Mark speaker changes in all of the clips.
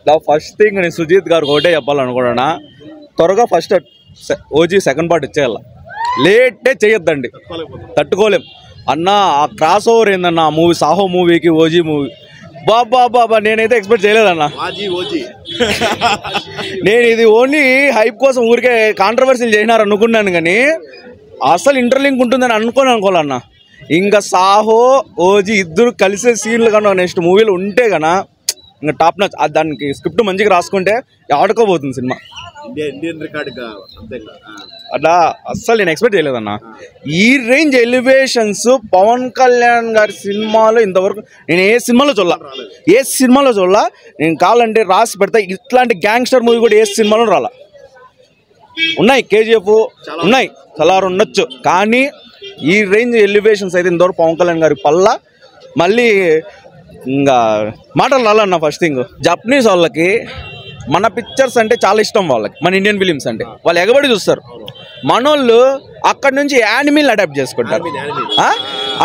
Speaker 1: The first thing నేను సుజీత్ గారికి ఒకటే చెప్పాలనుకున్నా, త్వరగా ఫస్ట్ ఓజీ సెకండ్ పార్ట్ ఇచ్చేయాల, లేటే చేయొద్దండి, తట్టుకోలేం అన్న. ఆ క్రాస్ ఓవర్ ఏందన్న ఆ మూవీ, సాహో మూవీకి ఓజీ మూవీ, బాబా నేనైతే ఎక్స్పెక్ట్ చేయలేదన్నా. నేను ఇది ఓన్లీ హైప్ కోసం ఊరికే కాంట్రవర్సీలు చేసినారు అనుకున్నాను, కానీ అసలు ఇంటర్లింక్ ఉంటుందని అనుకోవాలన్నా. ఇంకా సాహో ఓజీ ఇద్దరు కలిసే సీన్లు కన్నా నెక్స్ట్ మూవీలో ఉంటే కన్నా ఇంకా టాప్ నచ్. దానికి స్క్రిప్ట్ మంచిగా రాసుకుంటే ఆడుకోబోతుంది సినిమా. అట్లా అస్సలు నేను ఎక్స్పెక్ట్ చేయలేదన్న. ఈ రేంజ్ ఎలివేషన్స్ పవన్ కళ్యాణ్ గారి సినిమాలో ఇంతవరకు నేను ఏ సినిమాలో చూడాల. నేను కావాలంటే రాసి పెడతా, ఇట్లాంటి గ్యాంగ్స్టర్ మూవీ కూడా ఏ సినిమాలో రాలా. ఉన్నాయి కేజీఎఫ్ ఉన్నాయి, సలార్ ఉండొచ్చు, కానీ ఈ రేంజ్ ఎలివేషన్స్ అయితే ఇంతవరకు పవన్ కళ్యాణ్ గారి పల్ల. మళ్ళీ ఇంకా మాటలు రాలన్న. ఫస్ట్ థింగ్ జపనీస్ వాళ్ళకి మన పిక్చర్స్ అంటే చాలా ఇష్టం, వాళ్ళకి మన ఇండియన్ ఫిలిమ్స్ అంటే వాళ్ళు ఎగబడి చూస్తారు. మనోళ్ళు అక్కడ నుంచి యానిమీలు అడాప్ట్ చేసుకుంటారు,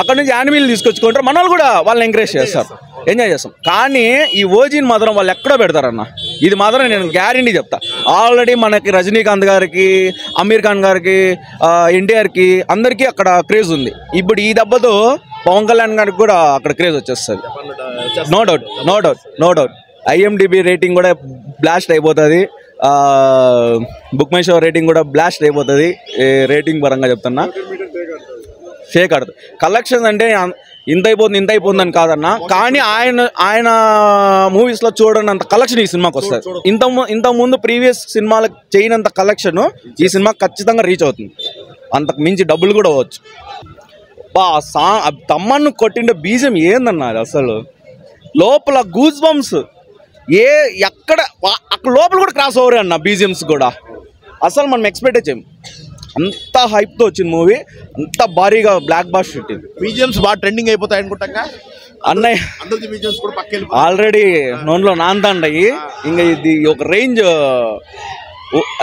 Speaker 1: అక్కడ నుంచి యానిమీలు తీసుకొచ్చుకుంటారు. మనోళ్ళు కూడా వాళ్ళని ఎంకరేజ్ చేస్తారు, ఎంజాయ్ చేస్తాం. కానీ ఈ ఓజీని మాత్రం వాళ్ళు ఎక్కడో పెడతారన్న, ఇది మాత్రం నేను గ్యారెంటీ చెప్తా. ఆల్రెడీ మనకి రజనీకాంత్ గారికి, అమీర్ ఖాన్ గారికి, ఎన్టీఆర్కి అందరికీ అక్కడ క్రేజ్ ఉంది. ఇప్పుడు ఈ దెబ్బతో పవన్ కళ్యాణ్ గారికి కూడా అక్కడ క్రేజ్ వచ్చేస్తుంది. నో డౌట్ IMDb రేటింగ్ కూడా బ్లాస్ట్ అయిపోతుంది, బుక్ మై షో రేటింగ్ కూడా బ్లాస్ట్ అయిపోతుంది. రేటింగ్ పరంగా చెప్తున్నా, ఫేక్ ఆడుతుంది. కలెక్షన్స్ అంటే ఇంత అయిపోతుంది అని కాదన్నా, కానీ ఆయన మూవీస్లో చూడని అంత కలెక్షన్ ఈ సినిమాకి వస్తుంది. ఇంతకుముందు ప్రీవియస్ సినిమాలకు చేయనంత కలెక్షన్ ఈ సినిమా ఖచ్చితంగా రీచ్ అవుతుంది, అంతకు మించి డబ్బులు కూడా అవ్వచ్చు. తమ్మన్ను కొట్టిండే బీజం ఏందన్నా అసలు, లోపల గూస్ బంప్స్ ఎక్కడ అక్కడ లోపల కూడా క్రాస్ ఓవర్ అన్న. బీజిఎమ్స్ కూడా అసలు మనం ఎక్స్పెక్ట్ చేయం, అంత హైప్తో వచ్చిన మూవీ, అంత భారీగా బ్లాక్ బాస్టర్ పెట్టింది.
Speaker 2: బీజిఎమ్స్ బాగా ట్రెండింగ్ అయిపోతాయి అనుకుంటా
Speaker 1: అన్నయ్య. ఆల్రెడీ నోన్లో నాంతాండయి, ఇంకా ఇది ఒక రేంజ్.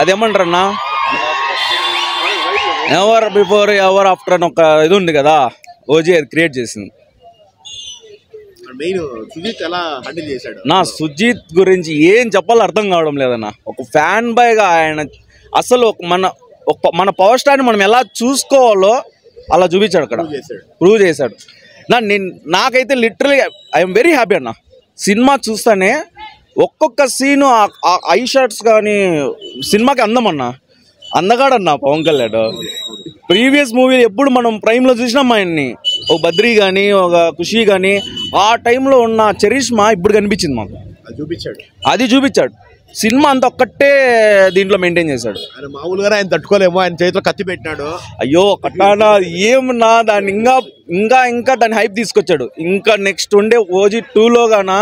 Speaker 1: అదేమంటారన్నా, ఎవర్ బిఫోర్ ఎవర్ ఆఫ్టర్ అని ఒక ఇది ఉంది కదా, ఓజీ అది క్రియేట్ చేసింది. సుజీత్ గురించి ఏం చెప్పాలో అర్థం కావడం లేదన్న. ఒక ఫ్యాన్ బాయ్గా ఆయన అసలు మన పవర్ స్టార్ని మనం ఎలా చూసుకోవాలో అలా చూపించాడు, అక్కడ ప్రూవ్ చేశాడు. నాకైతే లిటరలీ ఐఎమ్ వెరీ హ్యాపీ అన్న. సినిమా చూస్తానే ఒక్కొక్క సీను ఐ షాట్స్ కానీ సినిమాకి అందమన్నా, అందగాడన్నా పవన్ కళ్యాణ్. ప్రీవియస్ మూవీ ఎప్పుడు మనం ప్రైమ్లో చూసినాం ఆయన్ని, ఒక బద్రీ కానీ ఒక ఖుషి కానీ, ఆ టైంలో ఉన్న చరిష్మా ఇప్పుడు కనిపించింది మాకు, అది చూపించాడు. సినిమా అంతా ఒక్కటే దీంట్లో మెయింటైన్ చేశాడు.
Speaker 2: మామూలుగా ఆయన తట్టుకోలేమో, ఆయన చేతిలో కత్తి పెట్టినాడు.
Speaker 1: అయ్యో కట్టానా ఏమన్నా, దాన్ని ఇంకా దాన్ని హైప్ తీసుకొచ్చాడు. ఇంకా నెక్స్ట్ ఉండే ఓజీ 2లో గానా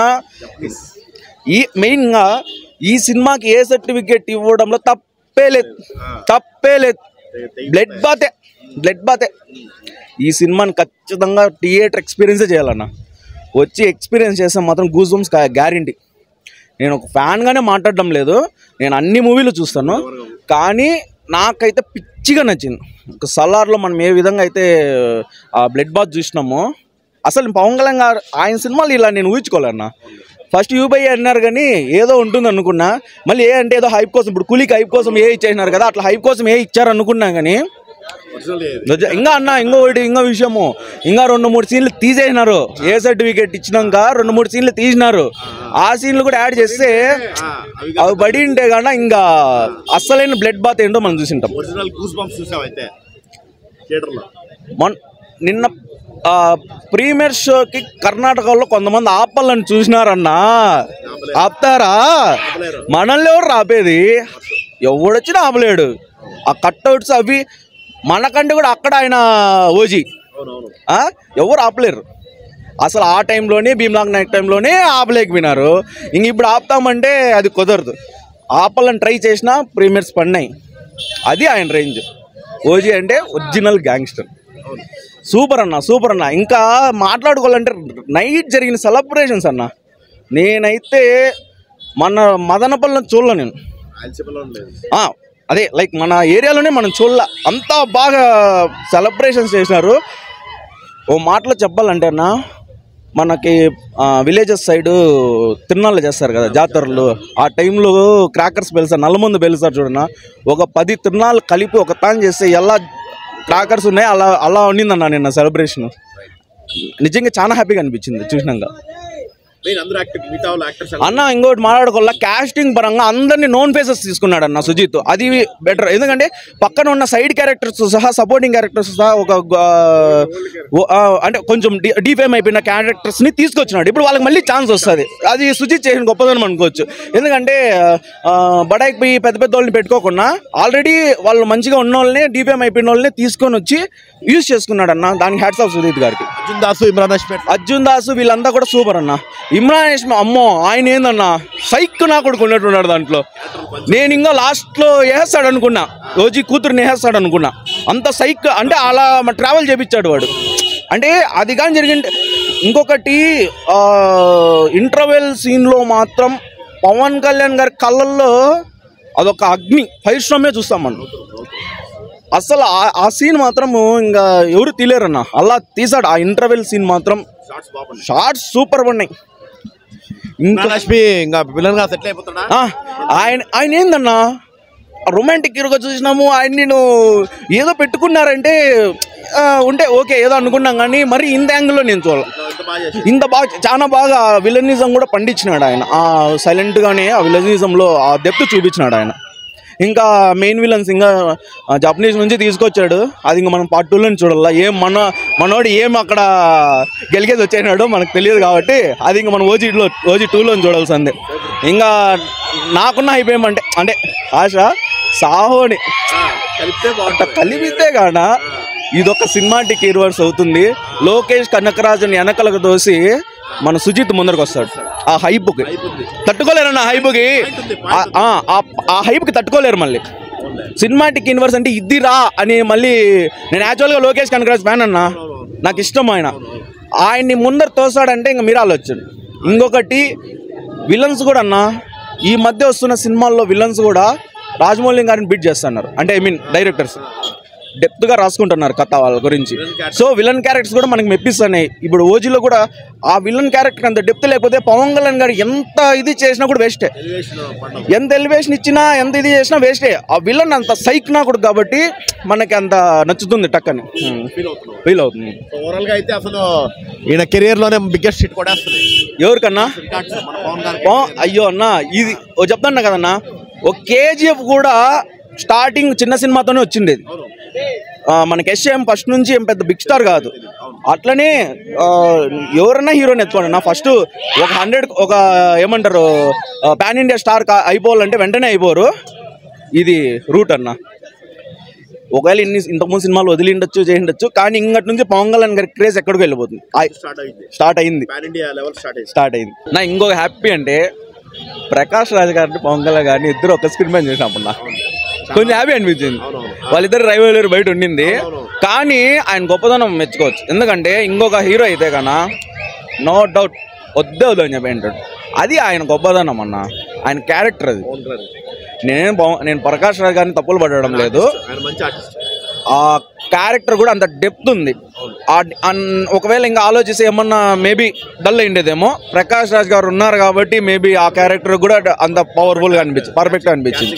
Speaker 1: ఈ మెయిన్గా ఈ సినిమాకి ఏ సర్టిఫికేట్ ఇవ్వడంలో తప్పే లేదు. బ్లడ్ బాతే. ఈ సినిమాని ఖచ్చితంగా థియేటర్ ఎక్స్పీరియన్సే చేయాలన్న. వచ్చి ఎక్స్పీరియన్స్ చేస్తే మాత్రం గూస్ బంప్స్ గ్యారెంటీ. నేను ఒక ఫ్యాన్గానే మాట్లాడడం లేదు, నేను అన్ని మూవీలు చూస్తాను, కానీ నాకైతే పిచ్చిగా నచ్చింది. ఒక సలార్లో మనం ఏ విధంగా అయితే ఆ బ్లడ్ బాత్ చూసినామో, అసలు పవన్ కళ్యాణ్ గారు ఆయన సినిమాలు ఇలా నేను ఊహించుకోలేన్నా. ఫస్ట్ యూబై అన్నారు కానీ ఏదో ఉంటుంది అనుకున్నా, మళ్ళీ ఏ అంటే ఏదో హైప్ కోసం, ఇప్పుడు కూలీకి హైప్ కోసం ఏ ఇచ్చేసినారు కదా, అట్లా హైప్ కోసం ఏ ఇచ్చారు అనుకున్నా. కానీ ఇంకా అన్న ఇంకో విషయము, ఇంకా 2-3 సీన్లు తీసేసినారు. ఏ సర్టిఫికేట్ ఇచ్చినాక 2-3 సీన్లు తీసినారు. ఆ సీన్లు కూడా యాడ్ చేస్తే అవి పడి ఉంటే కన్నా ఇంకా అస్సలైన బ్లడ్ బాత్ ఏంటో మనం చూసింటాం. నిన్న ప్రీమియర్ షోకి కర్ణాటకలో కొంతమంది ఆపాలని చూసినారన్నా, ఆపుతారా? మనల్ని ఎవరు ఆపేది? ఎవడొచ్చినా ఆపలేడు. ఆ కట్అవుట్స్ అవి మనకంటే కూడా అక్కడ ఆయన ఓజీ, ఎవరు ఆపలేరు అసలు. ఆ టైంలోనే భీమ్లాక్ నైట్ టైంలోనే ఆపలేకపోయినారు. ఇంక ఇప్పుడు ఆపుతామంటే అది కుదరదు. ఆపాలని ట్రై చేసినా ప్రీమియర్స్ పడినాయి. అది ఆయన రేంజ్. ఓజీ అంటే ఒరిజినల్ గ్యాంగ్స్టర్. సూపర్ అన్న. ఇంకా మాట్లాడుకోవాలంటే నైట్ జరిగిన సెలబ్రేషన్స్ అన్న, నేనైతే మన మదనపల్లిలో చూడలే నేను. అదే లైక్ మన ఏరియాలోనే మనం చూడలే, అంతా బాగా సెలబ్రేషన్స్ చేసినారు. ఓ మాటలో చెప్పాలంటే అన్న, మనకి విలేజెస్ సైడ్ తిరునాళ్ళు చేస్తారు కదా జాతరలు, ఆ టైంలో క్రాకర్స్ పెలుస్తారు, నల్లమందు పెలుస్తారు చూడన్న. ఒక 10 తిరునాళ్ళు కలిపి ఒక తాను చేస్తే ఎలా క్రాకర్స్ ఉన్నాయి అలా అలా ఉండిందన్న నిన్న సెలబ్రేషన్. నిజంగా చాలా హ్యాపీగా అనిపించింది చూసినాక. అన్న ఇంకోటి మాట్లాడుకోవాల, కాస్టింగ్ పరంగా అందరినీ నోన్ ఫేసెస్ తీసుకున్నాడు అన్న సుజిత్. అది బెటర్, ఎందుకంటే పక్కన ఉన్న సైడ్ క్యారెక్టర్స్ సహా సపోర్టింగ్ క్యారెక్టర్స్ సహా ఒక అంటే కొంచెం డీఫేమ్ అయిపోయిన క్యారెక్టర్స్ని తీసుకొచ్చినాడు. ఇప్పుడు వాళ్ళకి మళ్ళీ ఛాన్స్ వస్తుంది. అది సుజిత్ చేసిన గొప్పదనం అనుకోవచ్చు. ఎందుకంటే బడాయికి పోయి పెద్ద పెద్ద వాళ్ళని పెట్టుకోకుండా ఆల్రెడీ వాళ్ళు మంచిగా ఉన్న వాళ్ళని డీఫేమ్ అయిపోయిన వాళ్ళని తీసుకొని వచ్చి యూజ్ చేసుకున్నాడు అన్న. దానికి హ్యాట్స్ ఆఫ్ సుజిత్ గారికి. అర్జున్ దాసు వీళ్ళంతా కూడా సూపర్ అన్న. ఇమ్రాన్ హష్మి అమ్మో ఆయన ఏందన్నా సైక్ నా కొడుకు ఉన్నట్టున్నాడు దాంట్లో. నేను ఇంకా లాస్ట్లో వేస్తాడు అనుకున్నా, ఓజీ కూతురుని వేస్తాడు అనుకున్నా. అంత సైక్ అంటే అలా ట్రావెల్ చేపించాడు వాడు. అంటే అది కానీ జరిగింది. ఇంకొకటి ఇంటర్వెల్ సీన్లో మాత్రం పవన్ కళ్యాణ్ గారి కళ్ళల్లో అదొక అగ్ని, ఫైర్ స్ట్రామే చూస్తాం మనం. అసలు ఆ సీన్ మాత్రం ఇంకా ఎవరు తీలేరన్న, అలా తీసాడు. ఆ ఇంటర్వెల్ సీన్ మాత్రం షార్ట్స్ సూపర్ ఉన్నాయి. ఆయన ఏందన్నా రొమాంటిక్ హీరోగా చూసినాము ఆయన. నేను ఏదో పెట్టుకున్నారంటే ఉంటే ఓకే ఏదో అనుకున్నాం, కానీ మరి ఇంత యాంగిల్లో నేను చూడాలి. ఇంత బాగా చాలా బాగా విలనిజం కూడా పండించినాడు ఆయన. సైలెంట్గానే ఆ విలనిజంలో ఆ డెప్త్ చూపించినాడు ఆయన. ఇంకా మెయిన్ విలన్స్ ఇంకా జపనీస్ నుంచి తీసుకొచ్చాడు. అది ఇంకా మనం పార్ట్ 2లో చూడాల. ఏం మనోడు ఏం అక్కడ గెలిగేది వచ్చేనాడో మనకు తెలియదు కాబట్టి అది ఇంకా మనం ఓజీ 2లో చూడాల్సిందే. ఇంకా నాకున్న హైప్ ఏమంటే అంటే ఆశ సాహోని కలిపితే కాన ఇదొక సినిమాటిక్ యూనివర్స్ అవుతుంది. లోకేష్ కనకరాజుని వెనకలకు దోసి మన సుజిత్ ముందరకు వస్తాడు. ఆ హైప్కి తట్టుకోలేరన్న, హైప్కి ఆ హైప్కి తట్టుకోలేరు. మళ్ళీ సినిమాటిక్ యూనివర్స్ అంటే ఇదిరా అని మళ్ళీ నేను యాక్చువల్గా లోకేష్ కనకరాజ్ ఫ్యాన్ అన్న, నాకు ఇష్టం ఆయన. ఆయన్ని ముందర తోసాడంటే ఇంక మీరు ఆలోచన. ఇంకొకటి విలన్స్ కూడా అన్న, ఈ మధ్య వస్తున్న సినిమాల్లో విలన్స్ కూడా రాజమౌళి గారిని బీట్ చేస్తున్నారు. అంటే ఐ మీన్ డైరెక్టర్స్ డెప్త్గా రాసుకుంటున్నారు కథ వాళ్ళ గురించి. సో విలన్ క్యారెక్టర్స్ కూడా మనకి మెప్పిస్తున్నాయి. ఇప్పుడు ఓజీలో కూడా ఆ విలన్ క్యారెక్టర్ అంత డెప్త్ లేకపోతే పవన్ కళ్యాణ్ గారు ఎంత ఇది చేసినా కూడా వేస్టే. ఎంత ఎలివేషన్ ఇచ్చినా ఎంత ఇది చేసినా వేస్టే. ఆ విలన్ అంత సైక్ నా కూడా కాబట్టి మనకి అంత నచ్చుతుంది, టక్కని ఫీల్ అవుతుంది.
Speaker 2: ఓవరాల్ గా అయితే అసలు ఈయన కెరియర్ లోనే బిగ్గెస్ట్ హిట్ కూడా వస్తుంది.
Speaker 1: ఎవరికన్నా? అయ్యో అన్న ఇది చెప్తాను కదన్నా, ఒక కేజీఎఫ్ కూడా స్టార్టింగ్ చిన్న సినిమాతోనే వచ్చిండేది. మనకి ఎస్ఏఎం ఫస్ట్ నుంచి ఏం పెద్ద బిగ్ స్టార్ కాదు. అట్లనే ఎవరన్నా హీరోని ఎత్తుకోండి నా ఫస్ట్ ఒక 100 ఒక ఏమంటారు పాన్ ఇండియా స్టార్ అయిపోవాలంటే వెంటనే అయిపోరు. ఇది రూట్ అన్న. ఒకవేళ ఇంతకుముందు సినిమాలు వదిలిండొచ్చు చేయిండొచ్చు, కానీ ఇంకటి నుంచి పవన్ కళ్యాణ్ గారి క్రేజ్ ఎక్కడికి వెళ్ళిపోతుంది. స్టార్ట్ అయింది నా. ఇంకొక హ్యాపీ అంటే ప్రకాష్ రాజ్ గారిని పవన్ కళ్యాణ్ గారిని ఇద్దరు ఒక స్క్రీన్ పైన చేసినప్పుడు నా కొంచెం హ్యాపీ అనిపించింది. వాళ్ళిద్దరు రైవలరీ బయట ఉండింది, కానీ ఆయన గొప్పదనం మెచ్చుకోవచ్చు. ఎందుకంటే ఇంకొక హీరో అయితే కన్నా నో డౌట్ వద్దే వద్దు అని చెప్పి అంటాడు. అది ఆయన గొప్పదనం అన్న, ఆయన క్యారెక్టర్ అది. నేను ప్రకాష్ రాజ్ గారిని తప్పులు పడడం లేదు, ఆ క్యారెక్టర్ కూడా అంత డెప్త్ ఉంది. ఒకవేళ ఇంకా ఆలోచిస్తే ఏమన్నా మేబీ డల్ అయిండేదేమో. ప్రకాష్ రాజ్ గారు ఉన్నారు కాబట్టి మేబీ ఆ క్యారెక్టర్ కూడా అంత పవర్ఫుల్గా అనిపించింది, పర్ఫెక్ట్గా అనిపించింది.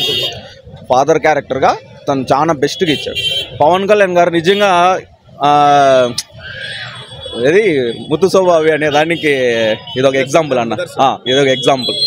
Speaker 1: ఫాదర్ క్యారెక్టర్గా తను చాలా బెస్ట్గా ఇచ్చాడు. పవన్ కళ్యాణ్ గారు నిజంగా ఇది ముత్తు స్వభావి అనే దానికి ఇదొక ఎగ్జాంపుల్ అన్న, ఇదొక ఎగ్జాంపుల్.